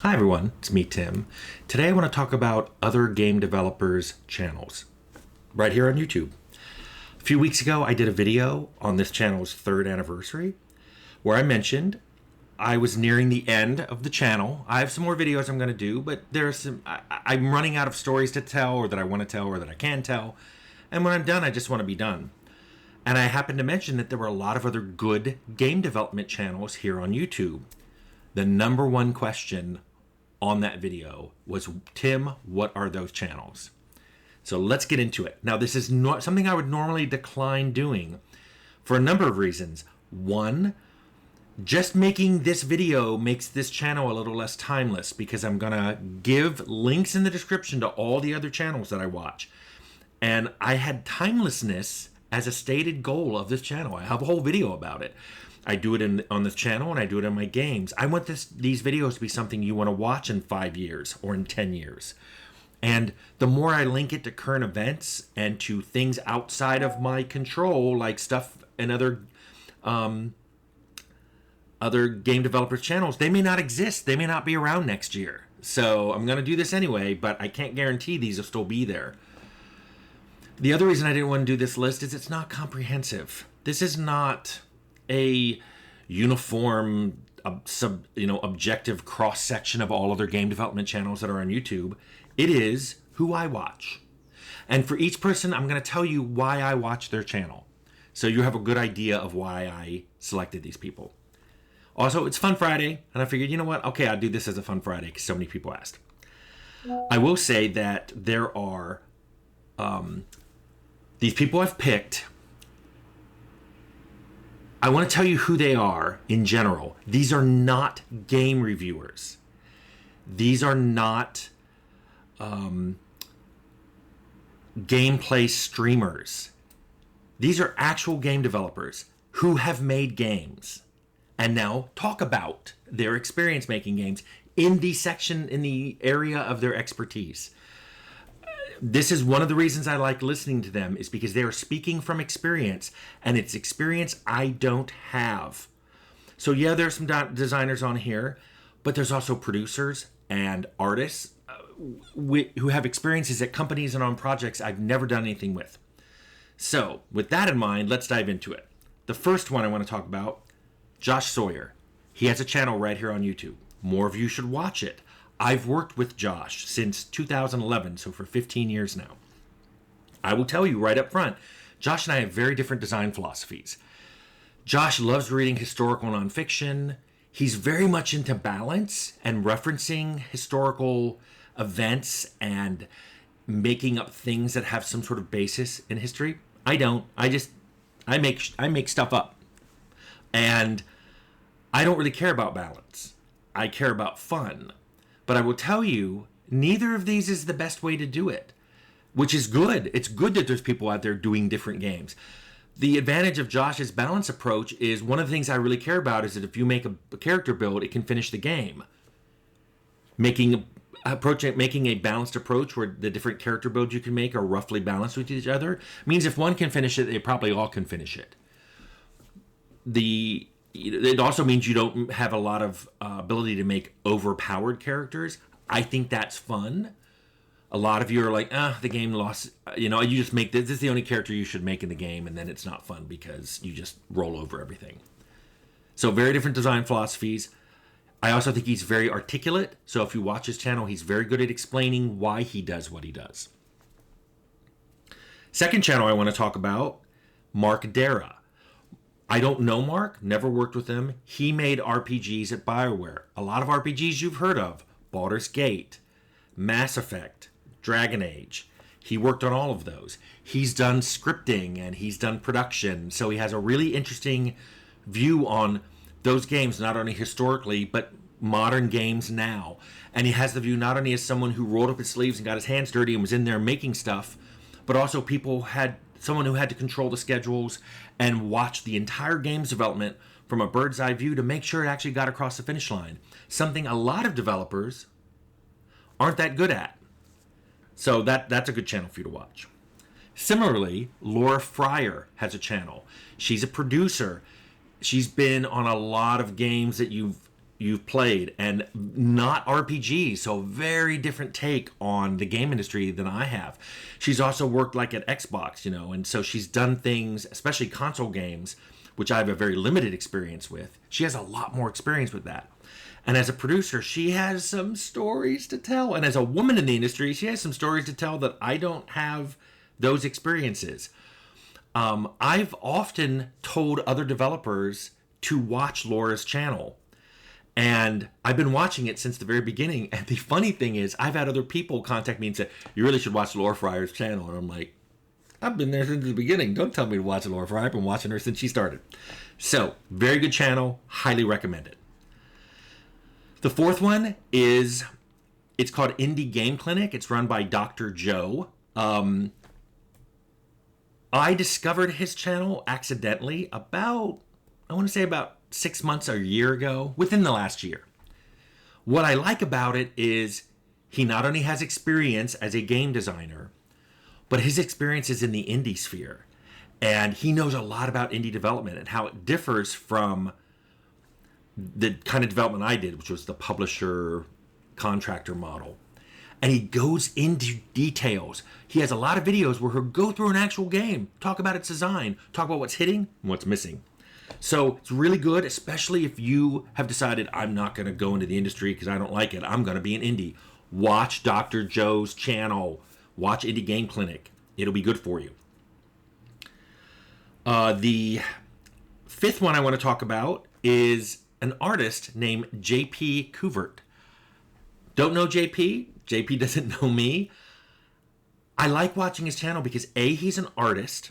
Hi everyone, it's me Tim. Today I want to talk about other game developers' channels right here on YouTube. A few weeks ago I did a video on this channel's third anniversary where I mentioned I was nearing the end of the channel. I have some more videos I'm going to do, but I'm running out of stories to tell, or that I want to tell, or that I can tell. And when I'm done, I just want to be done. And I happened to mention that there were a lot of other good game development channels here on YouTube. The number one question on that video was, Tim, what are those channels? So let's get into it. Now, this is not something I would normally decline doing for a number of reasons. One, just making this video makes this channel a little less timeless because I'm going to give links in the description to all the other channels that I watch. And I had timelessness as a stated goal of this channel. I have a whole video about it. I do it on this channel and I do it in my games. I want these videos to be something you want to watch in 5 years or in 10 years. And the more I link it to current events and to things outside of my control, like stuff and other game developers' channels, they may not exist. They may not be around next year. So I'm going to do this anyway, but I can't guarantee these will still be there. The other reason I didn't want to do this list is it's not comprehensive. This is not a uniform, objective cross-section of all other game development channels that are on YouTube. It is who I watch. And for each person, I'm going to tell you why I watch their channel, so you have a good idea of why I selected these people. Also, it's Fun Friday, and I figured, you know what? Okay, I'll do this as a Fun Friday because so many people asked. I will say that there are these people I've picked. I want to tell you who they are in general. These are not game reviewers. These are not gameplay streamers. These are actual game developers who have made games and now talk about their experience making games in the area of their expertise. This is one of the reasons I like listening to them, is because they are speaking from experience, and it's experience I don't have. So yeah, there's some designers on here, but there's also producers and artists who have experiences at companies and on projects I've never done anything with. So with that in mind, let's dive into it. The first one I want to talk about, Josh Sawyer. He has a channel right here on YouTube. More of you should watch it. I've worked with Josh since 2011, so for 15 years now. I will tell you right up front, Josh and I have very different design philosophies. Josh loves reading historical nonfiction. He's very much into balance and referencing historical events and making up things that have some sort of basis in history. I don't. I make stuff up. And I don't really care about balance. I care about fun. But I will tell you, neither of these is the best way to do it, which is good. It's good that there's people out there doing different games. The advantage of Josh's balance approach is, one of the things I really care about is that if you make a character build, it can finish the game. Making a balanced approach where the different character builds you can make are roughly balanced with each other means if one can finish it, they probably all can finish it. It also means you don't have a lot of ability to make overpowered characters. I think that's fun. A lot of you are like, the game lost. You just make this is the only character you should make in the game, and then it's not fun because you just roll over everything. So very different design philosophies. I also think he's very articulate. So if you watch his channel, he's very good at explaining why he does what he does. Second channel I want to talk about, Mark Darrah. I don't know Mark, never worked with him. He made RPGs at BioWare. A lot of RPGs you've heard of. Baldur's Gate, Mass Effect, Dragon Age. He worked on all of those. He's done scripting and he's done production. So he has a really interesting view on those games, not only historically, but modern games now. And he has the view not only as someone who rolled up his sleeves and got his hands dirty and was in there making stuff, but also someone who had to control the schedules and watch the entire game's development from a bird's eye view to make sure it actually got across the finish line. Something a lot of developers aren't that good at. So that's a good channel for you to watch. Similarly, Frier has a channel. She's a producer. She's been on a lot of games that you've you've played, and not RPGs, so very different take on the game industry than I have. She's also worked like at Xbox, and so she's done things, especially console games, which I have a very limited experience with. She has a lot more experience with that. And as a producer, she has some stories to tell. And as a woman in the industry, she has some stories to tell that I don't have those experiences. I've often told other developers to watch Laura's channel. And I've been watching it since the very beginning. And the funny thing is, I've had other people contact me and say, you really should watch Laura Frier's channel. And I'm like, I've been there since the beginning. Don't tell me to watch Laura Frier. I've been watching her since she started. So, very good channel. Highly recommend it. The fourth one is, it's called Indie Game Clinic. It's run by Dr. Joe. I discovered his channel accidentally about 6 months or a year ago, within the last year. What I like about it is he not only has experience as a game designer, but his experience is in the indie sphere. And he knows a lot about indie development and how it differs from the kind of development I did, which was the publisher contractor model. And he goes into details. He has a lot of videos where he'll go through an actual game, talk about its design, talk about what's hitting and what's missing. So it's really good, especially if you have decided, I'm not going to go into the industry because I don't like it. I'm going to be an indie. Watch Dr. Joe's channel. Watch Indie Game Clinic. It'll be good for you. The fifth one I want to talk about is an artist named JP Couvert. Don't know JP. JP doesn't know me. I like watching his channel because A, he's an artist,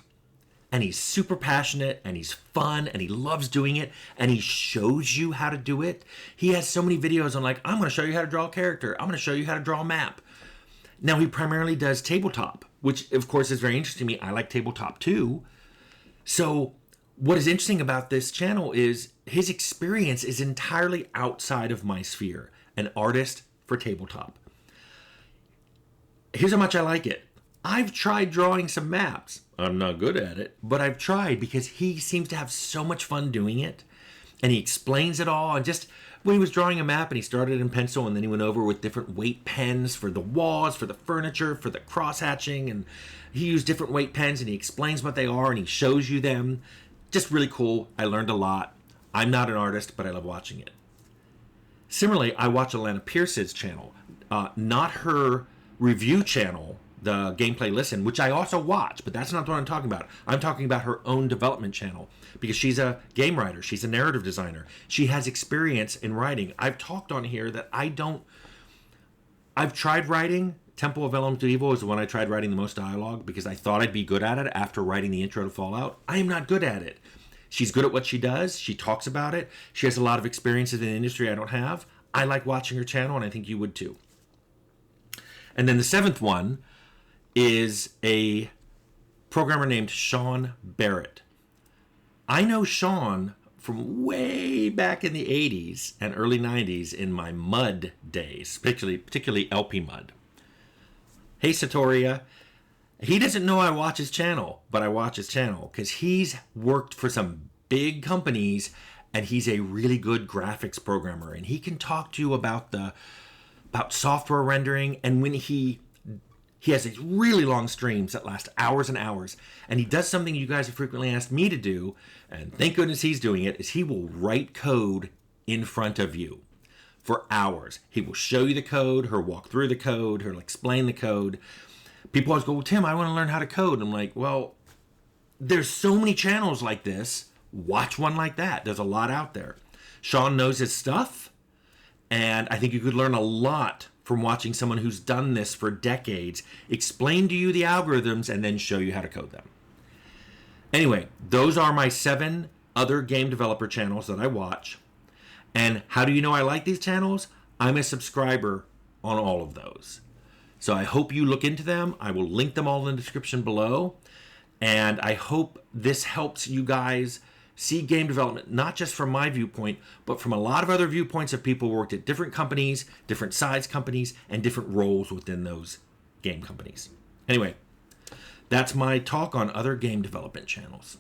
and he's super passionate, and he's fun, and he loves doing it, and he shows you how to do it. He has so many videos on like, I'm going to show you how to draw a character. I'm going to show you how to draw a map. Now, he primarily does tabletop, which, of course, is very interesting to me. I like tabletop, too. So what is interesting about this channel is his experience is entirely outside of my sphere. An artist for tabletop. Here's how much I like it. I've tried drawing some maps. I'm not good at it, but I've tried because he seems to have so much fun doing it. And he explains it all. And just when he was drawing a map and he started in pencil and then he went over with different weight pens for the walls, for the furniture, for the cross hatching. And he used different weight pens and he explains what they are and he shows you them. Just really cool. I learned a lot. I'm not an artist, but I love watching it. Similarly, I watch Alana Pierce's channel, not her review channel, the Gameplay Listen, which I also watch, but that's not what I'm talking about. I'm talking about her own development channel because she's a game writer. She's a narrative designer. She has experience in writing. I've talked on here that I've tried writing. Temple of Elemental Evil is the one I tried writing the most dialogue because I thought I'd be good at it after writing the intro to Fallout. I am not good at it. She's good at what she does. She talks about it. She has a lot of experiences in the industry I don't have. I like watching her channel, and I think you would too. And then the seventh one is a programmer named Sean Barrett. I know Sean from way back in the 80s and early 90s in my mud days, particularly LP mud. Hey, Satoria. He doesn't know I watch his channel, but I watch his channel because he's worked for some big companies and he's a really good graphics programmer. And he can talk to you about software rendering. And when he has these really long streams that last hours and hours, and he does something you guys have frequently asked me to do, and thank goodness he's doing it, is he will write code in front of you for hours. He will show you the code, he'll walk through the code, he'll explain the code. People always go, well, Tim, I want to learn how to code. I'm like, well, there's so many channels like this. Watch one like that. There's a lot out there. Sean knows his stuff, and I think you could learn a lot from watching someone who's done this for decades, explain to you the algorithms, and then show you how to code them. Anyway, those are my 7 other game developer channels that I watch. And how do you know I like these channels? I'm a subscriber on all of those. So I hope you look into them. I will link them all in the description below. And I hope this helps you guys see game development, not just from my viewpoint, but from a lot of other viewpoints of people who worked at different companies, different size companies, and different roles within those game companies. Anyway, that's my talk on other game development channels.